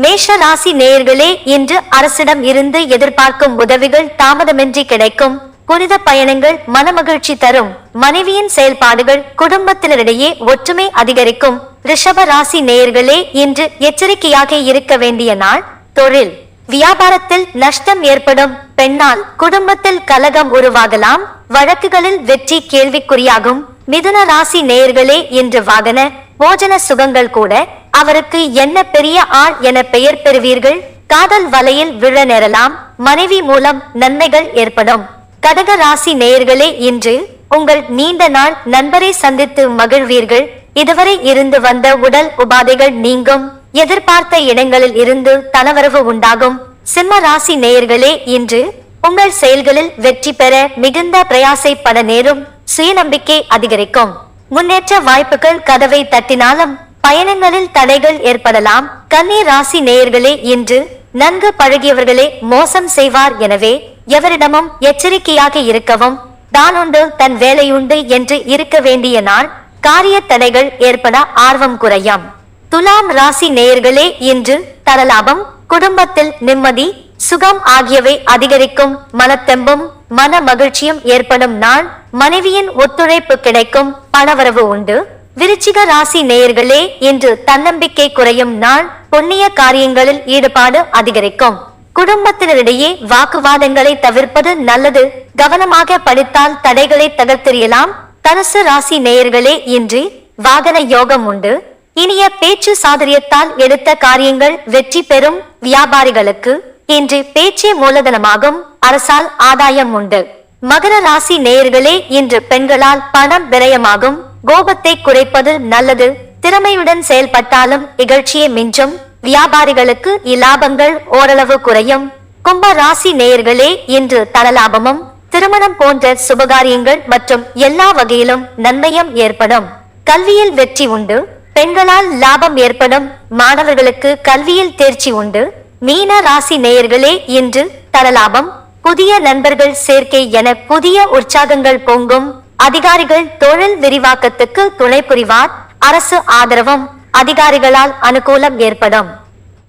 மேஷ ராசி நேயர்களே, இன்று அரசிடம் இருந்து எதிர்பார்க்கும் உதவிகள் தாமதமின்றி கிடைக்கும். புனித பயணங்கள் மனமகிழ்ச்சி தரும். மனைவியின் செயல்பாடுகள் குடும்பத்தினரிடையே ஒற்றுமை அதிகரிக்கும். ரிஷப ராசி நேயர்களே, இன்று எச்சரிக்கையாக இருக்க வேண்டிய நாள். தொழில் வியாபாரத்தில் நஷ்டம் ஏற்படும். பெண்ணால் குடும்பத்தில் கலகம் உருவாகலாம். வழக்குகளில் வெற்றி கேள்விக்குறியாகும். மிதுன ராசி நேயர்களே, இன்று வாகன போஜன சுகங்கள் கூட. அவருக்கு என்ன பெரிய ஆள் என பெயர் பெறுவீர்கள். காதல் வலையில் விழ நேரலாம். மனைவி மூலம் நன்மைகள் ஏற்படும். கடக ராசி நேயர்களே, இன்று உங்கள் நீண்ட நாள் நண்பரை சந்தித்து மகிழ்வீர்கள். இதுவரை இருந்து வந்த உடல் உபாதைகள் நீங்கும். எதிர்பார்த்த இடங்களில் இருந்து தனவரவு உண்டாகும். சிம்ம ராசி நேயர்களே, இன்று உங்கள் செயல்களில் வெற்றி பெற மிகுந்த பிரயாசைப்பட நேரும். சுயநம்பிக்கை அதிகரிக்கும். முன்னேற்ற வாய்ப்புகள் கதவை தட்டினாலும் பயணங்களில் தடைகள் ஏற்படலாம். கன்னி ராசி நேயர்களே, இன்று நன்கு பழகியவர்களே மோசம் செய்வார். எனவே எவரிடமும் எச்சரிக்கையாக இருக்கவும். தான் உண்டு தன் வேலையுண்டு என்று இருக்க வேண்டிய நாள். காரிய தடைகள் ஏற்பட ஆர்வம் குறையும். துலாம் ராசி நேயர்களே, இன்று தரலாபம், குடும்பத்தில் நிம்மதி, சுகம் ஆகியவை அதிகரிக்கும். மனத்தெம்பும் மன மகிழ்ச்சியும் ஏற்படும் நாள். மனைவியின் ஒத்துழைப்பு கிடைக்கும். பணவரவு உண்டு. விருச்சிக ராசி நேயர்களே, இன்று தன்னம்பிக்கை குறையும் நாள். புண்ணிய காரியங்களில் ஈடுபாடு அதிகரிக்கும். குடும்பத்தினரிடையே வாக்குவாதங்களை தவிர்ப்பது நல்லது. கவனமாக படித்தால் தடைகளை தகர்த்தெறியலாம். தனுசு ராசி நேயர்களே, இன்று வாகன யோகம் உண்டு. இனிய பேச்சு சாதுரியத்தால் எடுத்த காரியங்கள் வெற்றி பெறும். வியாபாரிகளுக்கு இன்று பேச்சே மூலதனமாகும். அரசால் ஆதாயம் உண்டு. மகர ராசி நேயர்களே, இன்று பெண்களால் பணம் விரயமாகும். கோபத்தை குறைப்பது நல்லது. திறமையுடன் செயல்பட்டாலும் இகழ்ச்சியை மிஞ்சும். வியாபாரிகளுக்கு இலாபங்கள் ஓரளவு குறையும். கும்ப ராசி நேயர்களே, இன்று தனலாபமும் திருமணம் போன்ற சுபகாரியங்கள் மற்றும் எல்லா வகையிலும் நன்மையும் ஏற்படும். கல்வியில் வெற்றி உண்டு. பெண்களால் லாபம் ஏற்படும். மாணவர்களுக்கு கல்வியில் தேர்ச்சி உண்டு. மீன ராசி நேயர்களே, இன்று தனலாபம், புதிய நண்பர்கள் சேர்க்கை என புதிய உற்சாகங்கள் பொங்கும். அதிகாரிகள் தொழில் விரிவாக்கத்துக்கு துணை புரிவார். அரசு ஆதரவும் அதிகாரிகளால் அனுகூலம் ஏற்படும்.